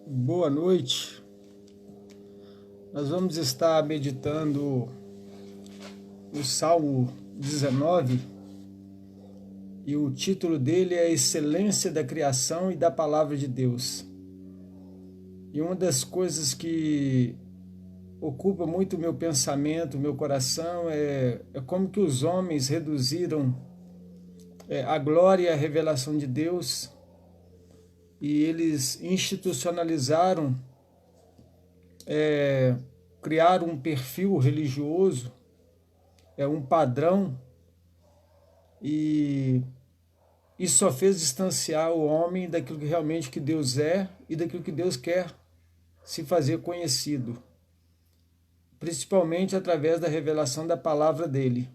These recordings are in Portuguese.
Boa noite. Nós vamos estar meditando no Salmo 19 e o título dele é Excelência da Criação e da Palavra de Deus. E uma das coisas que ocupa muito o meu pensamento, o meu coração, é como que os homens reduziram a glória e a revelação de Deus e eles institucionalizaram, criaram um perfil religioso, um padrão, e isso só fez distanciar o homem daquilo que realmente que Deus é e daquilo que Deus quer se fazer conhecido, principalmente através da revelação da palavra dele.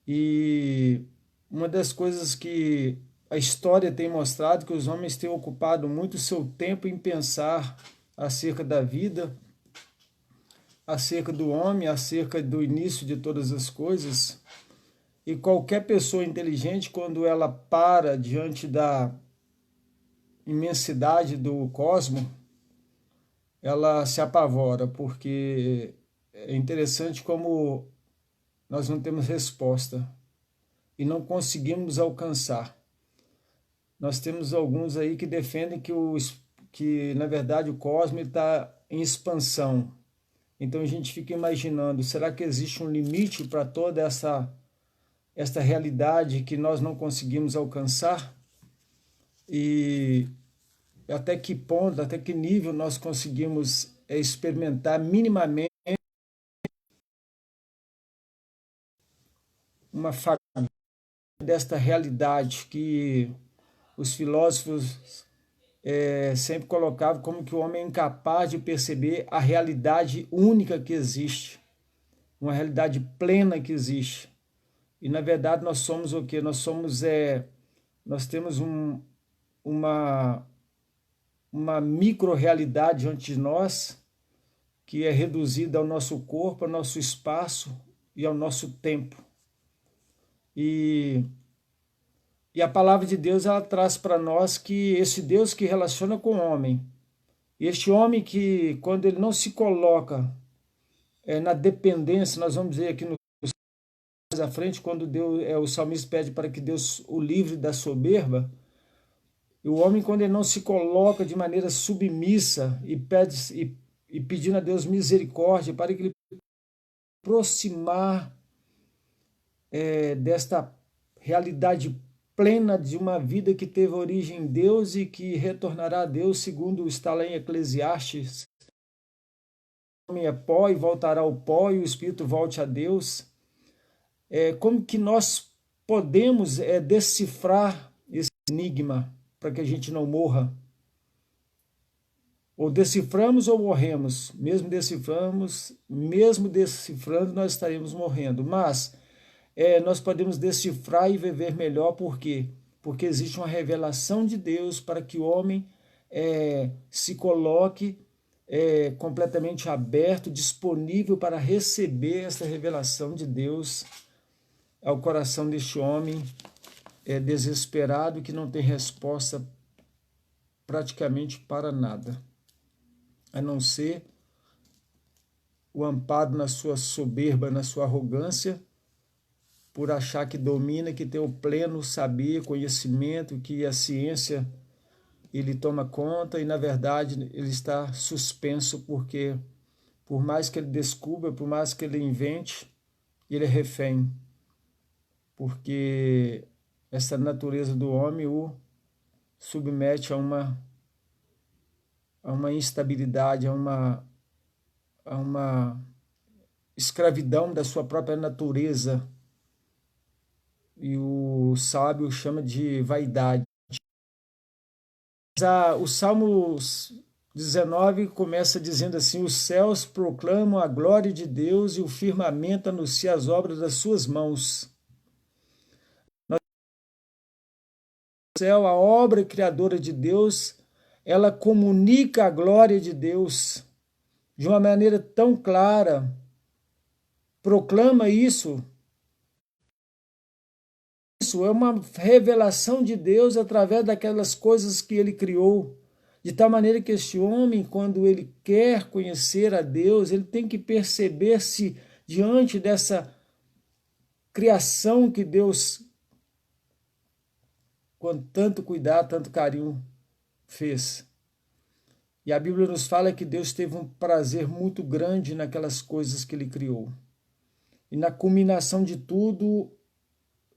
E uma das coisas que a história tem mostrado que os homens têm ocupado muito seu tempo em pensar acerca da vida, acerca do homem, acerca do início de todas as coisas. E qualquer pessoa inteligente, quando ela para diante da imensidade do cosmos, ela se apavora, porque é interessante como nós não temos resposta e não conseguimos alcançar. Nós temos alguns aí que defendem que na verdade, o cosmos está em expansão. Então a gente fica imaginando, será que existe um limite para toda esta realidade que nós não conseguimos alcançar? E até que ponto, até que nível nós conseguimos experimentar minimamente uma fatia desta realidade que os filósofos sempre colocavam como que o homem é incapaz de perceber a realidade única que existe, uma realidade plena que existe. E na verdade nós somos o quê? Nós temos uma micro-realidade diante de nós, que é reduzida ao nosso corpo, ao nosso espaço e ao nosso tempo. E a palavra de Deus, ela traz para nós que esse Deus que relaciona com o homem, este homem que, quando ele não se coloca na dependência, nós vamos ver aqui no mais à frente, quando o salmista pede para que Deus o livre da soberba, e o homem, quando ele não se coloca de maneira submissa e pede e pedindo a Deus misericórdia para que ele aproximar desta realidade plena de uma vida que teve origem em Deus e que retornará a Deus, segundo está lá em Eclesiastes. O homem é pó e voltará ao pó, e o espírito volte a Deus. Como que nós podemos decifrar esse enigma para que a gente não morra? Ou deciframos ou morremos. Mesmo decifrando, nós estaremos morrendo. Mas nós podemos decifrar e viver melhor. Por quê? Porque existe uma revelação de Deus para que o homem se coloque completamente aberto, disponível para receber essa revelação de Deus ao coração deste homem desesperado, que não tem resposta praticamente para nada, a não ser o amparo na sua soberba, na sua arrogância, por achar que domina, que tem o pleno saber, conhecimento, que a ciência ele toma conta, e na verdade ele está suspenso, porque por mais que ele descubra, por mais que ele invente, ele é refém, porque essa natureza do homem o submete a uma instabilidade, a uma escravidão da sua própria natureza, e o sábio chama de vaidade. O Salmo 19 começa dizendo assim: os céus proclamam a glória de Deus e o firmamento anuncia as obras das suas mãos. O céu, a obra criadora de Deus, ela comunica a glória de Deus de uma maneira tão clara, proclama isso. Isso é uma revelação de Deus através daquelas coisas que ele criou, De tal maneira que este homem, quando ele quer conhecer a Deus, ele tem que perceber-se diante dessa criação que Deus, com tanto cuidado, tanto carinho, fez. E a Bíblia nos fala que Deus teve um prazer muito grande naquelas coisas que ele criou. E na culminação de tudo,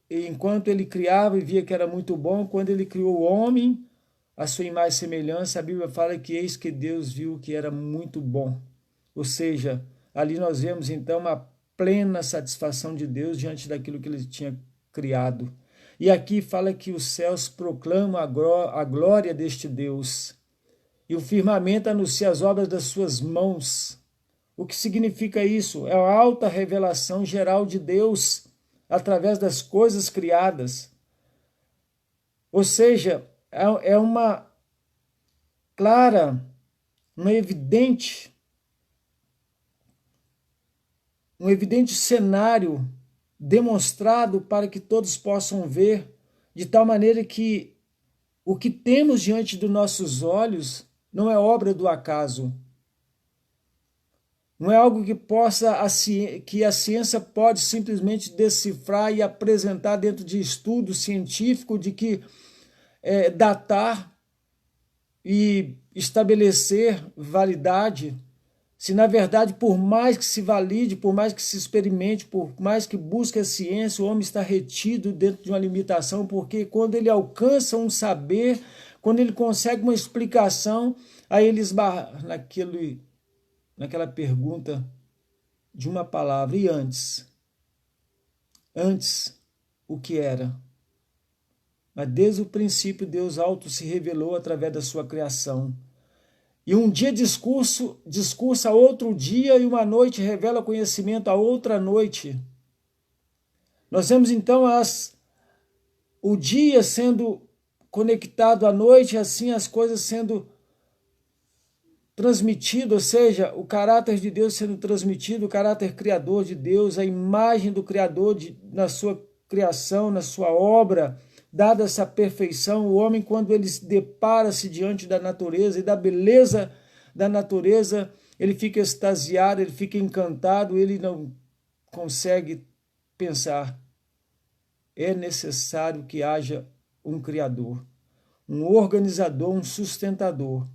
enquanto ele criava e via que era muito bom, quando ele criou o homem, a sua imagem e semelhança, a Bíblia fala que eis que Deus viu que era muito bom. Ou seja, ali nós vemos então uma plena satisfação de Deus diante daquilo que ele tinha criado. E aqui fala que os céus proclamam a glória deste Deus, e o firmamento anuncia as obras das suas mãos. O que significa isso? É a alta revelação geral de Deus através das coisas criadas. Ou seja, é uma clara, um evidente cenário demonstrado para que todos possam ver, de tal maneira que o que temos diante dos nossos olhos não é obra do acaso. Não é algo que a ciência pode simplesmente decifrar e apresentar dentro de estudo científico de que datar e estabelecer validade, se na verdade, por mais que se valide, por mais que se experimente, por mais que busque a ciência, o homem está retido dentro de uma limitação, porque quando ele alcança um saber, quando ele consegue uma explicação, aí ele esbarra naquela pergunta de uma palavra: e antes? Antes, o que era? Mas desde o princípio Deus auto se revelou através da sua criação. E um dia discursa outro dia, e uma noite revela conhecimento a outra noite. Nós vemos então o dia sendo conectado à noite, assim as coisas sendo transmitido, ou seja, o caráter de Deus sendo transmitido, o caráter criador de Deus, a imagem do Criador na sua criação, na sua obra, dada essa perfeição. O homem, quando ele depara-se diante da natureza e da beleza da natureza, ele fica extasiado, ele fica encantado, ele não consegue pensar. É necessário que haja um Criador, um organizador, um sustentador.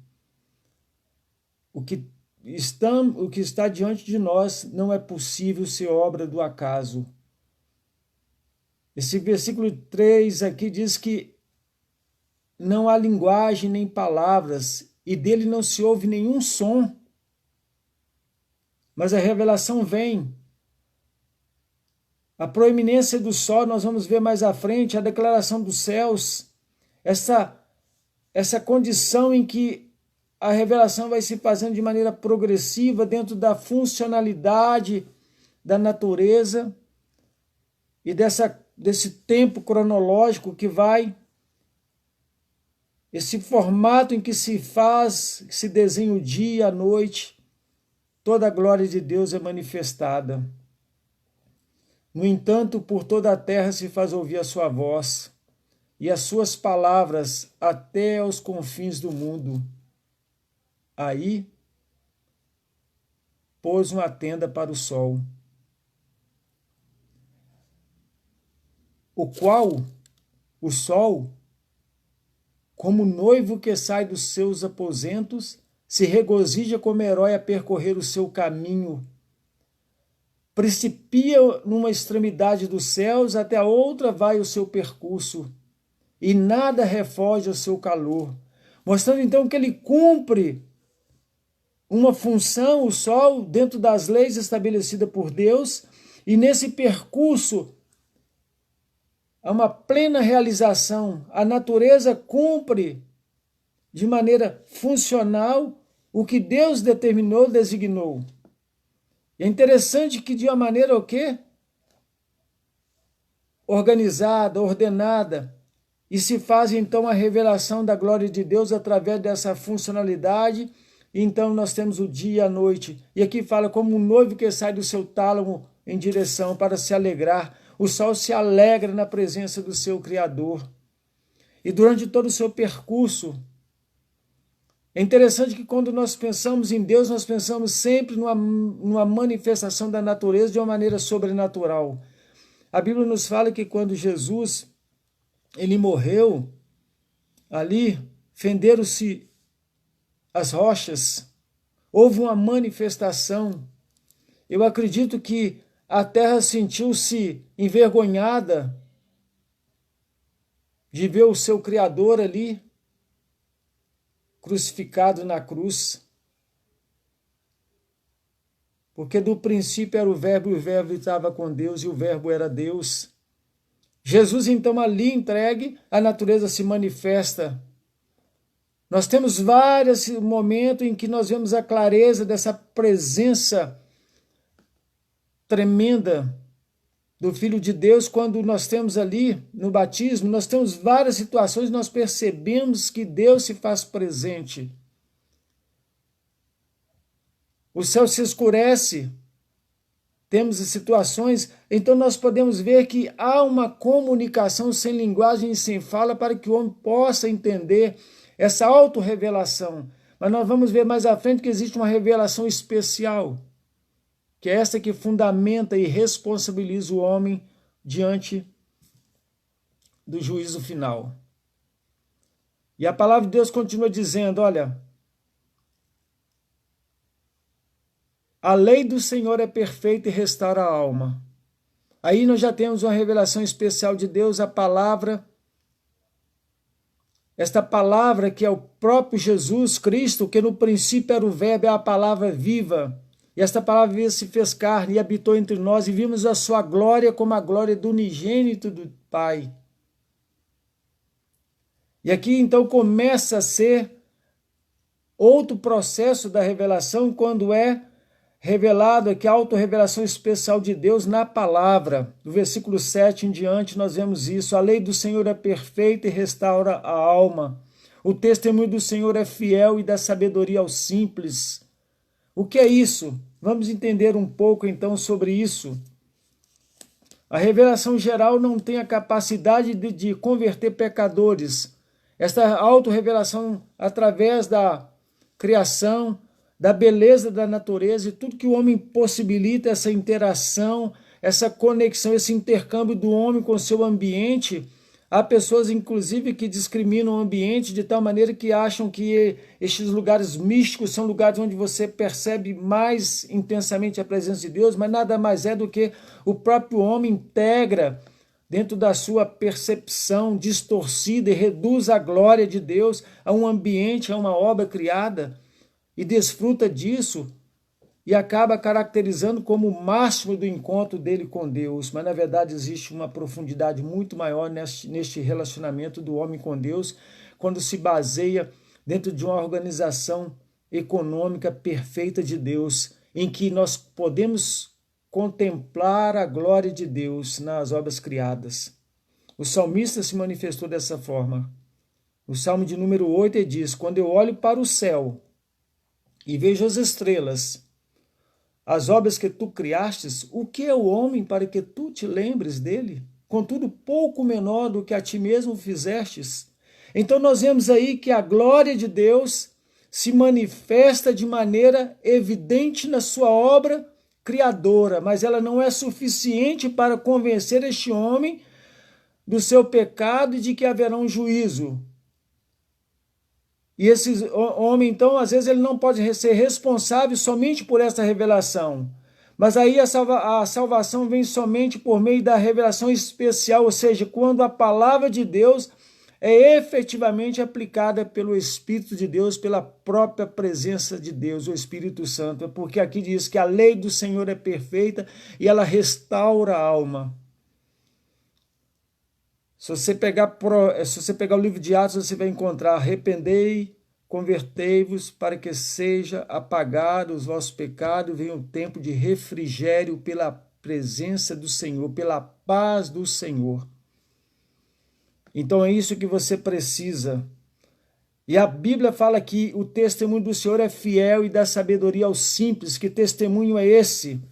O que está diante de nós não é possível ser obra do acaso. Esse versículo 3 aqui diz que não há linguagem nem palavras, e dele não se ouve nenhum som. Mas a revelação vem. A proeminência do sol, nós vamos ver mais à frente, a declaração dos céus, essa condição em que a revelação vai se fazendo de maneira progressiva dentro da funcionalidade da natureza e desse tempo cronológico que vai, esse formato em que se desenha o dia, a noite, toda a glória de Deus é manifestada. No entanto, por toda a terra se faz ouvir a sua voz, e as suas palavras até aos confins do mundo. Aí pôs uma tenda para o sol, o sol, como noivo que sai dos seus aposentos, se regozija como herói a percorrer o seu caminho. Principia numa extremidade dos céus, até a outra vai o seu percurso, e nada refoge ao seu calor. Mostrando então que ele cumpre uma função, o sol, dentro das leis estabelecidas por Deus, e nesse percurso há uma plena realização. A natureza cumpre de maneira funcional o que Deus determinou, designou. É interessante que de uma maneira o quê? Organizada, ordenada, e se faz então a revelação da glória de Deus através dessa funcionalidade. E então nós temos o dia e a noite. E aqui fala como um noivo que sai do seu tálamo em direção para se alegrar. O sol se alegra na presença do seu Criador. E durante todo o seu percurso, É interessante que quando nós pensamos em Deus, nós pensamos sempre numa manifestação da natureza de uma maneira sobrenatural. A Bíblia nos fala que quando Jesus ele morreu, ali fenderam-se as rochas, houve uma manifestação. Eu acredito que a terra sentiu-se envergonhada de ver o seu Criador ali, crucificado na cruz. Porque do princípio era o Verbo, e o Verbo estava com Deus, e o Verbo era Deus. Jesus, então, ali entregue, a natureza se manifesta. Nós temos vários momentos em que nós vemos a clareza dessa presença tremenda do Filho de Deus. Quando nós temos ali no batismo, nós temos várias situações, nós percebemos que Deus se faz presente. O céu se escurece, temos situações, então nós podemos ver que há uma comunicação sem linguagem e sem fala para que o homem possa entender essa autorrevelação. Mas nós vamos ver mais à frente que existe uma revelação especial, que é essa que fundamenta e responsabiliza o homem diante do juízo final. E a palavra de Deus continua dizendo, olha, a lei do Senhor é perfeita e restaura a alma. Aí nós já temos uma revelação especial de Deus, a palavra, esta palavra que é o próprio Jesus Cristo, que no princípio era o Verbo, é a palavra viva. E esta palavra viva se fez carne e habitou entre nós, e vimos a sua glória como a glória do unigênito do Pai. E aqui então começa a ser outro processo da revelação, quando é revelado aqui a autorrevelação especial de Deus na palavra. Do versículo 7 em diante nós vemos isso. A lei do Senhor é perfeita e restaura a alma. O testemunho do Senhor é fiel e dá sabedoria aos simples. O que é isso? Vamos entender um pouco então sobre isso. A revelação geral não tem a capacidade de converter pecadores. Esta autorrevelação através da criação, da beleza da natureza e tudo que o homem possibilita, essa interação, essa conexão, esse intercâmbio do homem com o seu ambiente. Há pessoas, inclusive, que discriminam o ambiente de tal maneira que acham que estes lugares místicos são lugares onde você percebe mais intensamente a presença de Deus, mas nada mais é do que o próprio homem integra dentro da sua percepção distorcida e reduz a glória de Deus a um ambiente, a uma obra criada, e desfruta disso e acaba caracterizando como o máximo do encontro dele com Deus. Mas, na verdade, existe uma profundidade muito maior neste relacionamento do homem com Deus, quando se baseia dentro de uma organização econômica perfeita de Deus, em que nós podemos contemplar a glória de Deus nas obras criadas. O salmista se manifestou dessa forma. O Salmo de número 8 ele diz, quando eu olho para o céu e vejo as estrelas, as obras que tu criastes, o que é o homem para que tu te lembres dele? Contudo, pouco menor do que a ti mesmo fizestes. Então nós vemos aí que a glória de Deus se manifesta de maneira evidente na sua obra criadora, mas ela não é suficiente para convencer este homem do seu pecado e de que haverá um juízo. E esse homem, então, às vezes ele não pode ser responsável somente por essa revelação. Mas aí a salvação vem somente por meio da revelação especial, ou seja, quando a palavra de Deus é efetivamente aplicada pelo Espírito de Deus, pela própria presença de Deus, o Espírito Santo. Porque aqui diz que a lei do Senhor é perfeita e ela restaura a alma. Se você pegar o livro de Atos, você vai encontrar: arrependei, convertei-vos para que seja apagado os vossos pecados, venha um tempo de refrigério pela presença do Senhor, pela paz do Senhor. Então é isso que você precisa. E a Bíblia fala que o testemunho do Senhor é fiel e dá sabedoria aos simples. Que testemunho é esse?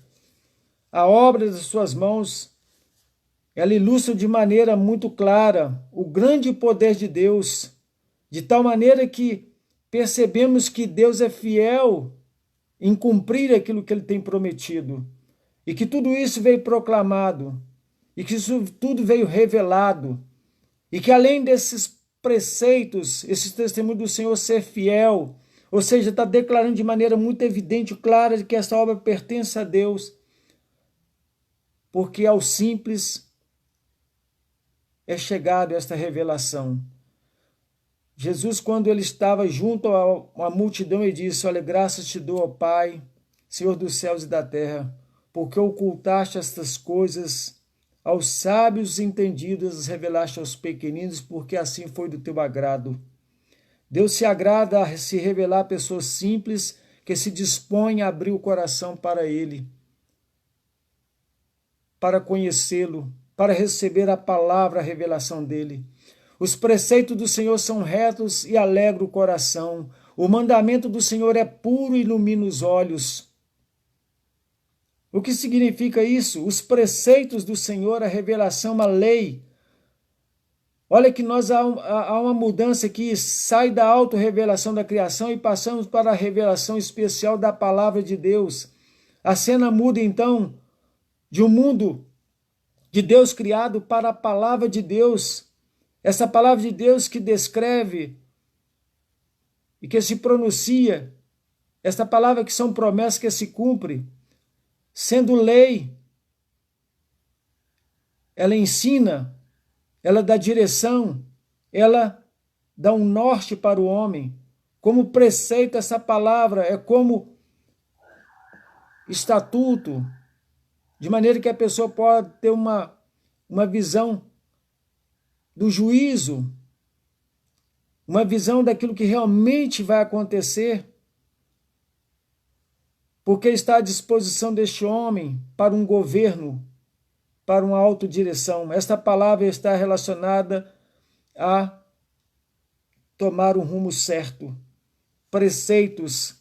A obra das suas mãos, ela ilustra de maneira muito clara o grande poder de Deus, de tal maneira que percebemos que Deus é fiel em cumprir aquilo que Ele tem prometido, e que tudo isso veio proclamado, e que isso tudo veio revelado, e que além desses preceitos, esses testemunhos do Senhor ser fiel, ou seja, está declarando de maneira muito evidente e clara de que essa obra pertence a Deus, porque ao simples é chegado esta revelação. Jesus, quando ele estava junto à multidão, ele disse: olha, graças te dou, ó Pai, Senhor dos céus e da terra, porque ocultaste estas coisas aos sábios e entendidos, revelaste aos pequeninos, porque assim foi do teu agrado. Deus se agrada a se revelar a pessoas simples que se dispõem a abrir o coração para Ele, para conhecê-lo, para receber a palavra, a revelação dEle. Os preceitos do Senhor são retos e alegram o coração. O mandamento do Senhor é puro e ilumina os olhos. O que significa isso? Os preceitos do Senhor, a revelação, a lei. Olha que há uma mudança que sai da auto-revelação da criação e passamos para a revelação especial da palavra de Deus. A cena muda então de um mundo de Deus criado para a palavra de Deus. Essa palavra de Deus que descreve e que se pronuncia, esta palavra que são promessas que se cumpre, sendo lei, ela ensina, ela dá direção, ela dá um norte para o homem. Como preceito, essa palavra é como estatuto, de maneira que a pessoa pode ter uma visão do juízo, uma visão daquilo que realmente vai acontecer, porque está à disposição deste homem para um governo, para uma autodireção. Esta palavra está relacionada a tomar um rumo certo, preceitos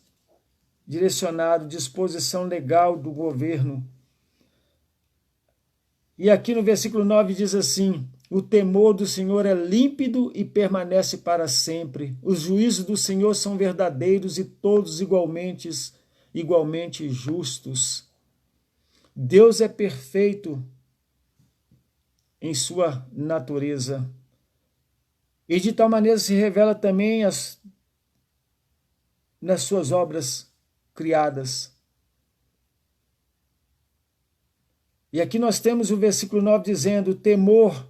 direcionados, disposição legal do governo. E aqui no versículo 9 diz assim: o temor do Senhor é límpido e permanece para sempre. Os juízos do Senhor são verdadeiros e todos igualmente justos. Deus é perfeito em sua natureza. E de tal maneira se revela também nas suas obras criadas. E aqui nós temos o versículo 9 dizendo: o temor,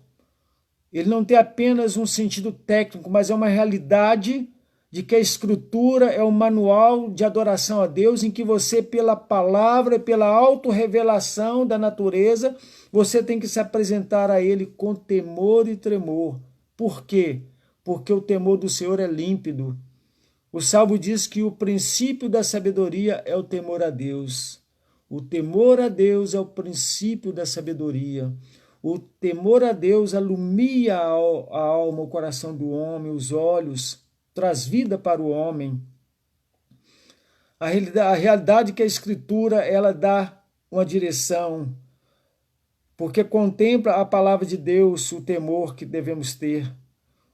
ele não tem apenas um sentido técnico, mas é uma realidade de que a Escritura é um manual de adoração a Deus, em que você, pela palavra, pela autorrevelação da natureza, você tem que se apresentar a Ele com temor e tremor. Por quê? Porque o temor do Senhor é límpido. O Salmo diz que o princípio da sabedoria é o temor a Deus. O temor a Deus é o princípio da sabedoria. O temor a Deus alumia a alma, o coração do homem, os olhos, traz vida para o homem. A realidade que a Escritura, ela dá uma direção, porque contempla a palavra de Deus, o temor que devemos ter.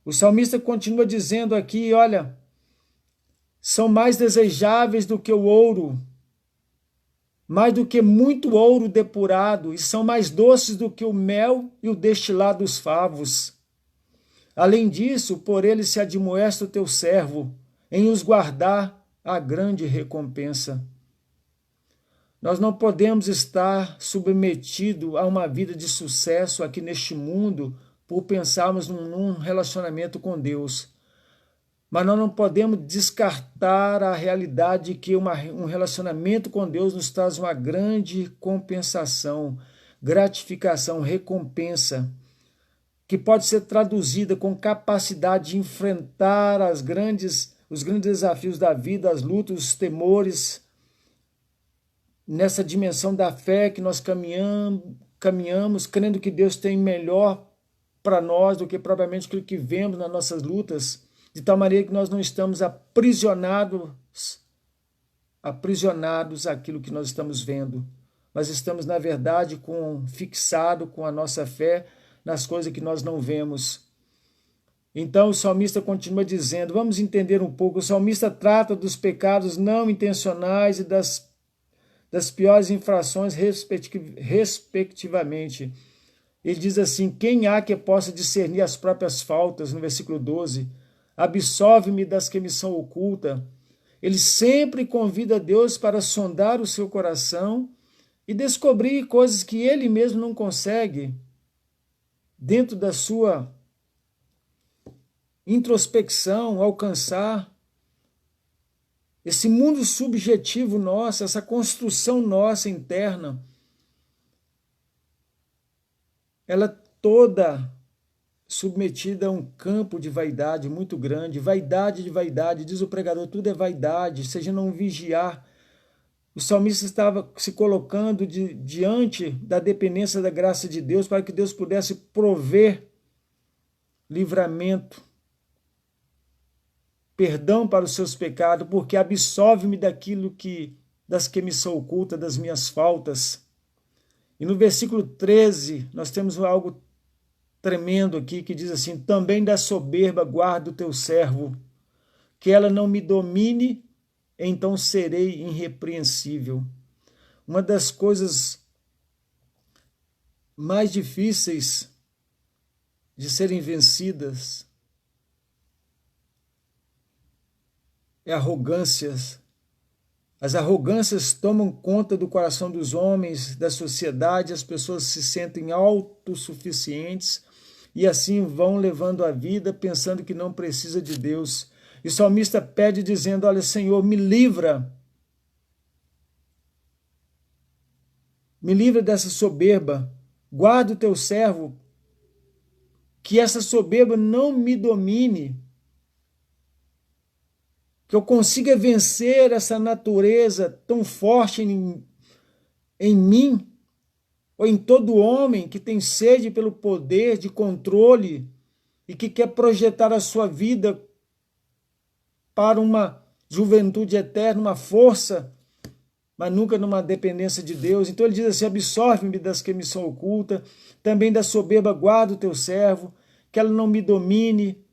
O salmista continua dizendo aqui, olha, são mais desejáveis do que o ouro, mais do que muito ouro depurado, e são mais doces do que o mel e o destilado dos favos. Além disso, por ele se admoesta o teu servo, em os guardar a grande recompensa. Nós não podemos estar submetidos a uma vida de sucesso aqui neste mundo por pensarmos num relacionamento com Deus. Mas nós não podemos descartar a realidade de que um relacionamento com Deus nos traz uma grande compensação, gratificação, recompensa, que pode ser traduzida com capacidade de enfrentar os grandes desafios da vida, as lutas, os temores, nessa dimensão da fé que nós caminhamos, crendo que Deus tem melhor para nós do que propriamente aquilo que vemos nas nossas lutas, de tal maneira que nós não estamos aprisionados àquilo que nós estamos vendo, mas estamos, na verdade, fixados com a nossa fé nas coisas que nós não vemos. Então o salmista continua dizendo, vamos entender um pouco, o salmista trata dos pecados não intencionais e das piores infrações respectivamente. Ele diz assim, quem há que possa discernir as próprias faltas, no versículo 12, absolve-me das que me são ocultas. Ele sempre convida Deus para sondar o seu coração e descobrir coisas que ele mesmo não consegue dentro da sua introspecção, alcançar. Esse mundo subjetivo nosso, essa construção nossa interna, ela toda submetida a um campo de vaidade muito grande, vaidade de vaidade, diz o pregador, tudo é vaidade, seja não vigiar. O salmista estava se colocando diante da dependência da graça de Deus para que Deus pudesse prover livramento, perdão para os seus pecados, porque absolve-me das que me são ocultas, das minhas faltas. E no versículo 13, nós temos algo tremendo aqui, que diz assim, também da soberba guarda o teu servo, que ela não me domine, então serei irrepreensível. Uma das coisas mais difíceis de serem vencidas é arrogâncias. As arrogâncias tomam conta do coração dos homens, da sociedade, as pessoas se sentem autossuficientes e assim vão levando a vida pensando que não precisa de Deus. E o salmista pede dizendo, olha, Senhor, me livra dessa soberba, guarda o teu servo, que essa soberba não me domine, que eu consiga vencer essa natureza tão forte em mim, ou em todo homem que tem sede pelo poder de controle e que quer projetar a sua vida para uma juventude eterna, uma força, mas nunca numa dependência de Deus. Então ele diz assim, absorve-me das que me são ocultas, também da soberba guarda o teu servo, que ela não me domine,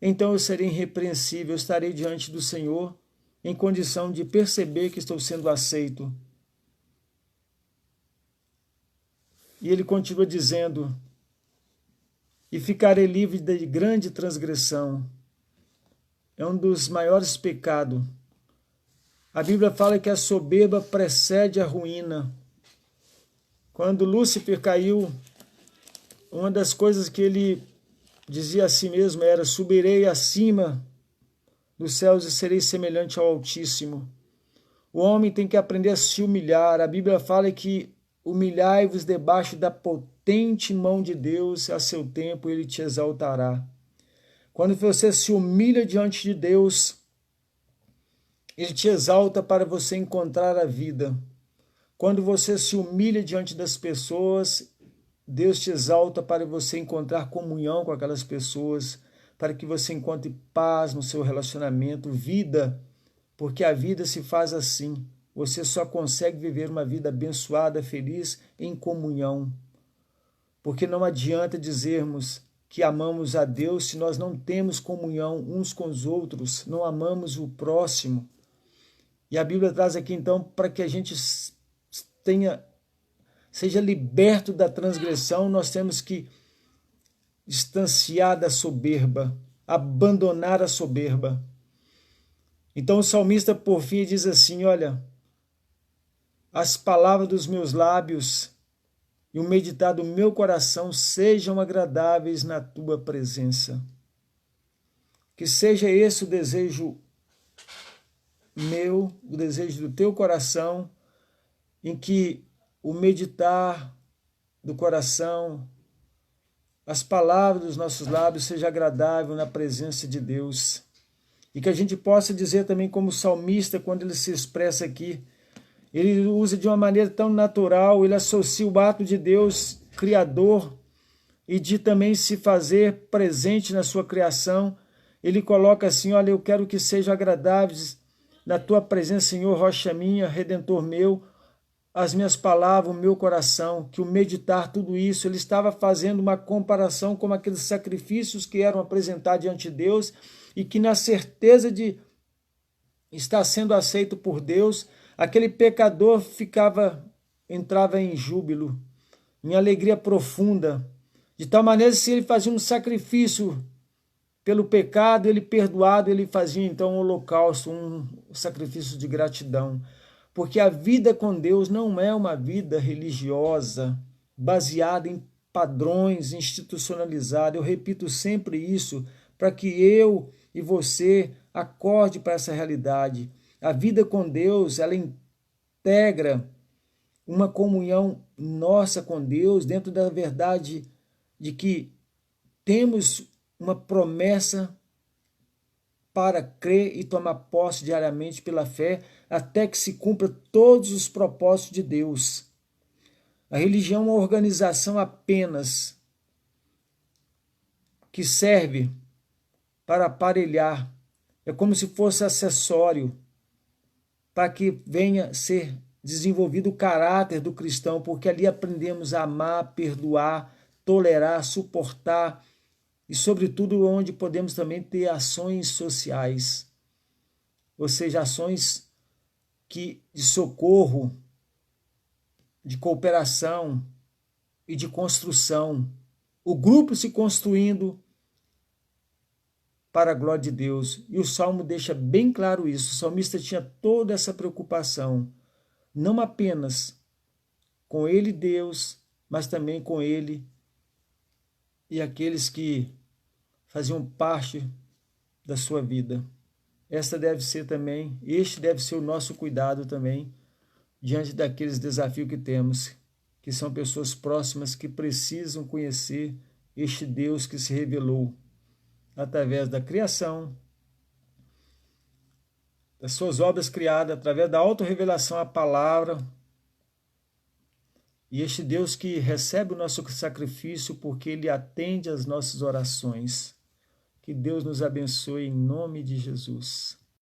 então eu serei irrepreensível, eu estarei diante do Senhor em condição de perceber que estou sendo aceito. E ele continua dizendo, e ficarei livre de grande transgressão. É um dos maiores pecados. A Bíblia fala que a soberba precede a ruína. Quando Lúcifer caiu, uma das coisas que ele dizia a si mesmo era, subirei acima dos céus e serei semelhante ao Altíssimo. O homem tem que aprender a se humilhar. A Bíblia fala que humilhai-vos debaixo da potente mão de Deus, a seu tempo ele te exaltará. Quando você se humilha diante de Deus, ele te exalta para você encontrar a vida. Quando você se humilha diante das pessoas, Deus te exalta para você encontrar comunhão com aquelas pessoas, para que você encontre paz no seu relacionamento, vida, porque a vida se faz assim. Você só consegue viver uma vida abençoada, feliz, em comunhão. Porque não adianta dizermos que amamos a Deus se nós não temos comunhão uns com os outros, não amamos o próximo. E a Bíblia traz aqui então para que a gente seja liberto da transgressão, nós temos que distanciar da soberba, abandonar a soberba. Então o salmista por fim diz assim, olha, as palavras dos meus lábios e o meditar do meu coração sejam agradáveis na tua presença. Que seja esse o desejo meu, o desejo do teu coração, em que o meditar do coração, as palavras dos nossos lábios seja agradável na presença de Deus. E que a gente possa dizer também como salmista, quando ele se expressa aqui, ele usa de uma maneira tão natural, ele associa o ato de Deus criador e de também se fazer presente na sua criação. Ele coloca assim, olha, eu quero que sejam agradáveis na tua presença, Senhor, rocha minha, redentor meu, as minhas palavras, o meu coração, que o meditar tudo isso, ele estava fazendo uma comparação com aqueles sacrifícios que eram apresentados diante de Deus e que na certeza de estar sendo aceito por Deus, aquele pecador entrava em júbilo, em alegria profunda, de tal maneira que se ele fazia um sacrifício pelo pecado, ele perdoado, ele fazia então um holocausto, um sacrifício de gratidão. Porque a vida com Deus não é uma vida religiosa, baseada em padrões institucionalizados. Eu repito sempre isso, para que eu e você acorde para essa realidade. A vida com Deus, ela integra uma comunhão nossa com Deus, dentro da verdade de que temos uma promessa para crer e tomar posse diariamente pela fé, até que se cumpra todos os propósitos de Deus. A religião é uma organização apenas que serve para aparelhar, é como se fosse acessório para que venha ser desenvolvido o caráter do cristão, porque ali aprendemos a amar, perdoar, tolerar, suportar, e sobretudo onde podemos também ter ações sociais, ou seja, ações de socorro, de cooperação e de construção. O grupo se construindo para a glória de Deus. E o Salmo deixa bem claro isso. O salmista tinha toda essa preocupação, não apenas com ele, Deus, mas também com ele e aqueles que faziam parte da sua vida. Este deve ser o nosso cuidado também, diante daqueles desafios que temos, que são pessoas próximas que precisam conhecer este Deus que se revelou através da criação, das suas obras criadas, através da autorrevelação à palavra, e este Deus que recebe o nosso sacrifício porque Ele atende às nossas orações. Que Deus nos abençoe em nome de Jesus.